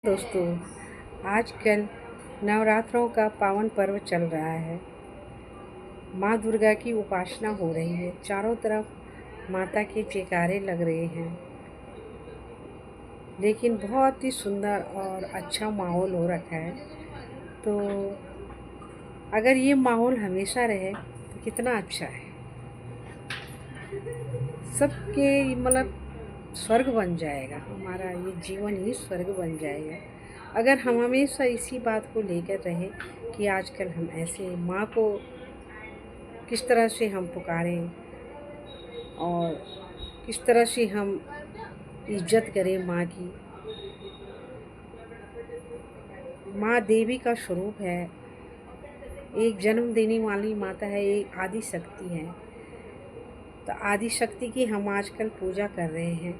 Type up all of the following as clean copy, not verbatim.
दोस्तों, आजकल नवरात्रों का पावन पर्व चल रहा है। माँ दुर्गा की उपासना हो रही है। चारों तरफ माता के जयकारे लग रहे हैं। लेकिन बहुत ही सुंदर और अच्छा माहौल हो रखा है। तो अगर ये माहौल हमेशा रहे तो कितना अच्छा है। सबके मतलब स्वर्ग बन जाएगा। हमारा ये जीवन ही स्वर्ग बन जाएगा अगर हम हमेशा इसी बात को लेकर रहे कि आजकल हम ऐसे माँ को किस तरह से हम पुकारें और किस तरह से हम इज्जत करें माँ की। माँ देवी का स्वरूप है, एक जन्म देने वाली माता है, एक आदि शक्ति है। तो आदि शक्ति की हम आजकल पूजा कर रहे हैं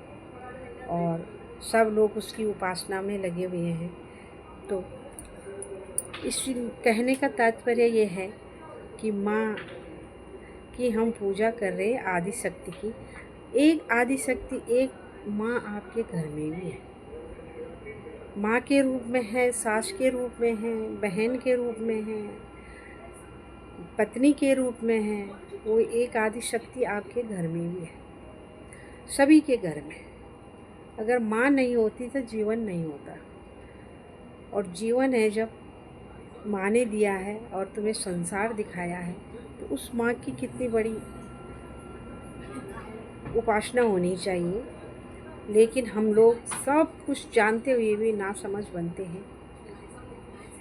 और सब लोग उसकी उपासना में लगे हुए हैं। तो इस कहने का तात्पर्य ये है कि माँ की हम पूजा कर रहे हैं, आदि शक्ति की। एक आदि शक्ति, एक माँ आपके घर में भी है। माँ के रूप में है, सास के रूप में है, बहन के रूप में है, पत्नी के रूप में है। वो एक आदि शक्ति आपके घर में भी है, सभी के घर में। अगर माँ नहीं होती तो जीवन नहीं होता। और जीवन है जब माँ ने दिया है और तुम्हें संसार दिखाया है, तो उस माँ की कितनी बड़ी उपासना होनी चाहिए। लेकिन हम लोग सब कुछ जानते हुए भी नासमझ बनते हैं।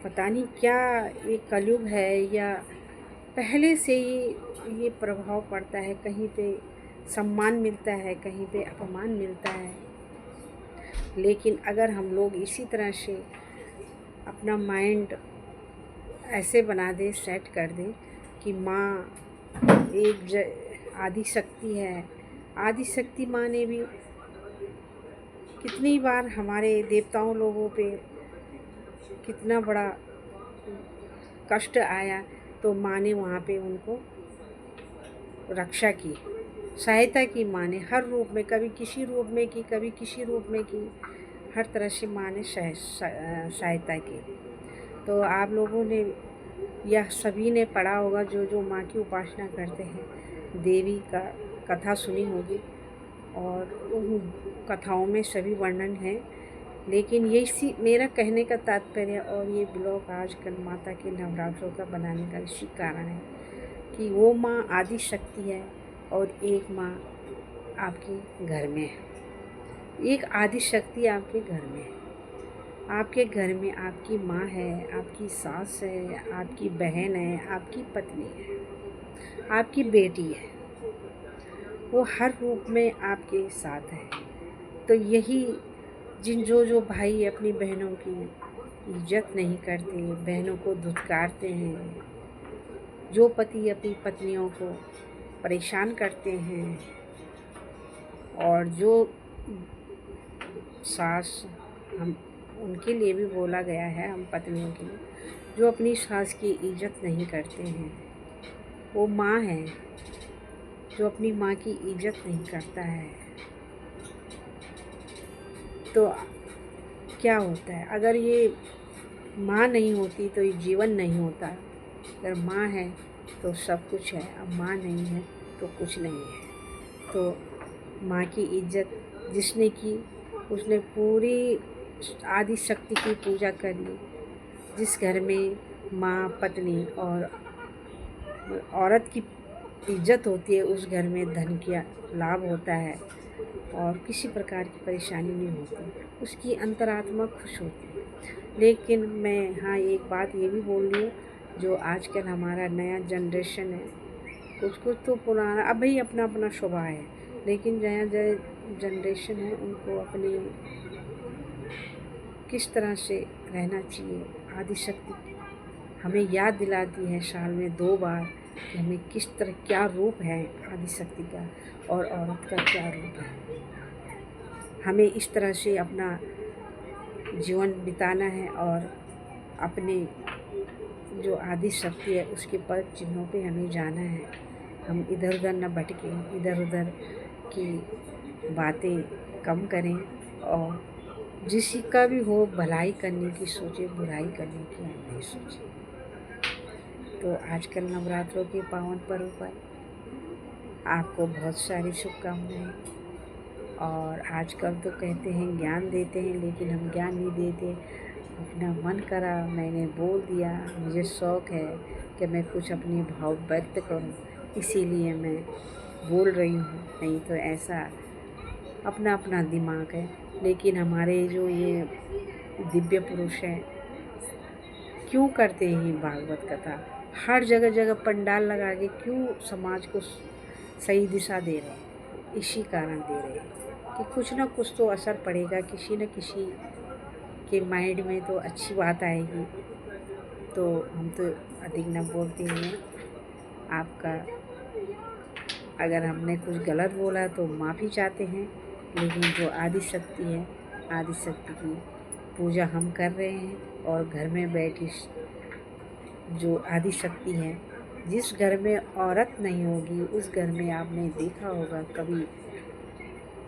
पता नहीं क्या ये कलयुग है या पहले से ही ये प्रभाव पड़ता है। कहीं पे सम्मान मिलता है, कहीं पे अपमान मिलता है। लेकिन अगर हम लोग इसी तरह से अपना माइंड ऐसे बना दें, सेट कर दें कि माँ एक आदि शक्ति है। आदि शक्ति माँ ने भी कितनी बार हमारे देवताओं लोगों पे कितना बड़ा कष्ट आया, तो माँ ने वहाँ पे उनको रक्षा की, सहायता की। माँ ने हर रूप में, कभी किसी रूप में की, कभी किसी रूप में की, हर तरह से माँ ने सहायता की। तो आप लोगों ने यह सभी ने पढ़ा होगा, जो जो माँ की उपासना करते हैं, देवी का कथा सुनी होगी और उन कथाओं में सभी वर्णन है। लेकिन ये इसी मेरा कहने का तात्पर्य और ये ब्लॉग आजकल माता के नवरात्रों का बनाने का इसी कारण है कि वो माँ आदि शक्ति है और एक माँ आपके घर में है। एक आदि शक्ति आपके घर में है। आपके घर में आपकी माँ है, आपकी सास है, आपकी बहन है, आपकी पत्नी है, आपकी बेटी है। वो हर रूप में आपके साथ है। तो यही जो जो भाई अपनी बहनों की इज्जत नहीं करते, बहनों को धुतकारते हैं, जो पति अपनी पत्नियों को परेशान करते हैं, और जो सास, हम उनके लिए भी बोला गया है, हम पत्नियों के लिए, जो अपनी सास की इज्जत नहीं करते हैं, वो माँ है जो अपनी माँ की इज्जत नहीं करता है। तो क्या होता है, अगर ये माँ नहीं होती तो ये जीवन नहीं होता। अगर माँ है तो सब कुछ है, अब माँ नहीं है तो कुछ नहीं है। तो माँ की इज्जत जिसने की, उसने पूरी आदि शक्ति की पूजा कर ली। जिस घर में माँ, पत्नी और औरत की इज्जत होती है, उस घर में धन का लाभ होता है और किसी प्रकार की परेशानी नहीं होती, उसकी अंतरात्मा खुश होती है। लेकिन मैं हाँ एक बात ये भी बोल रही हूँ, जो आजकल हमारा नया जनरेशन है, कुछ कुछ तो पुराना, अब भाई अपना अपना स्वभाव है, लेकिन नया जनरेशन है, उनको अपनी किस तरह से रहना चाहिए। आदि शक्ति हमें याद दिलाती है साल में 2 बार कि हमें किस तरह, क्या रूप है आदि शक्ति का और औरत का क्या रूप है। हमें इस तरह से अपना जीवन बिताना है और अपने जो आदि शक्ति है उसके पद चिन्हों पे हमें जाना है। हम इधर उधर न भटकें, इधर उधर की बातें कम करें और जिसका भी हो भलाई करने की सोचे, बुराई करने की नहीं सोचे। तो आजकल नवरात्रों के पावन पर्व पर आपको बहुत सारी शुभकामनाएँ। और आजकल तो कहते हैं ज्ञान देते हैं, लेकिन हम ज्ञान नहीं देते। अपना मन करा, मैंने बोल दिया, मुझे शौक़ है कि मैं कुछ अपने भाव व्यक्त करूं, इसीलिए मैं बोल रही हूँ। नहीं तो ऐसा अपना अपना दिमाग है। लेकिन हमारे जो ये दिव्य पुरुष हैं, क्यों करते हैं भागवत कथा? हर जगह जगह पंडाल लगा के क्यों समाज को सही दिशा दे रहे हैं? इसी कारण दे रहे हैं कि कुछ ना कुछ तो असर पड़ेगा, किसी न किसी के माइंड में तो अच्छी बात आएगी। तो हम तो अधिक न बोलते हैं। आपका अगर हमने कुछ गलत बोला तो माफ़ी चाहते हैं। लेकिन जो आदिशक्ति है, आदिशक्ति की पूजा हम कर रहे हैं। और घर में बैठी जो आदिशक्ति है, जिस घर में औरत नहीं होगी उस घर में आपने देखा होगा कभी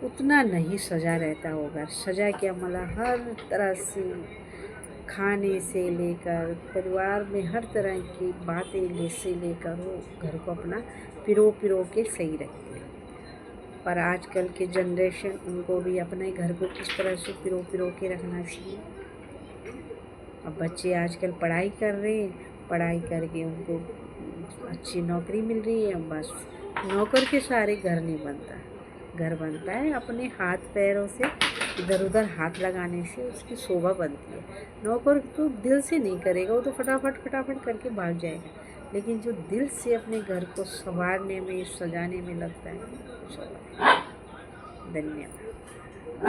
उतना नहीं सजा रहता होगा। सजा क्या, मतलब हर तरह से खाने से लेकर परिवार में हर तरह की बातें से लेकर वो घर को अपना पिरो के सही रखती है। पर आजकल के जनरेशन, उनको भी अपने घर को किस तरह से पिरो के रखना चाहिए। अब बच्चे आजकल पढ़ाई कर रहे हैं, पढ़ाई करके उनको अच्छी नौकरी मिल रही है। बस नौकर के सारे घर नहीं बनता। घर बनता है अपने हाथ पैरों से, इधर उधर हाथ लगाने से उसकी शोभा बनती है। नौकर तो दिल से नहीं करेगा, वो तो फटाफट करके भाग जाएगा। लेकिन जो दिल से अपने घर को संवारने में, सजाने में लगता है, धन्यवाद।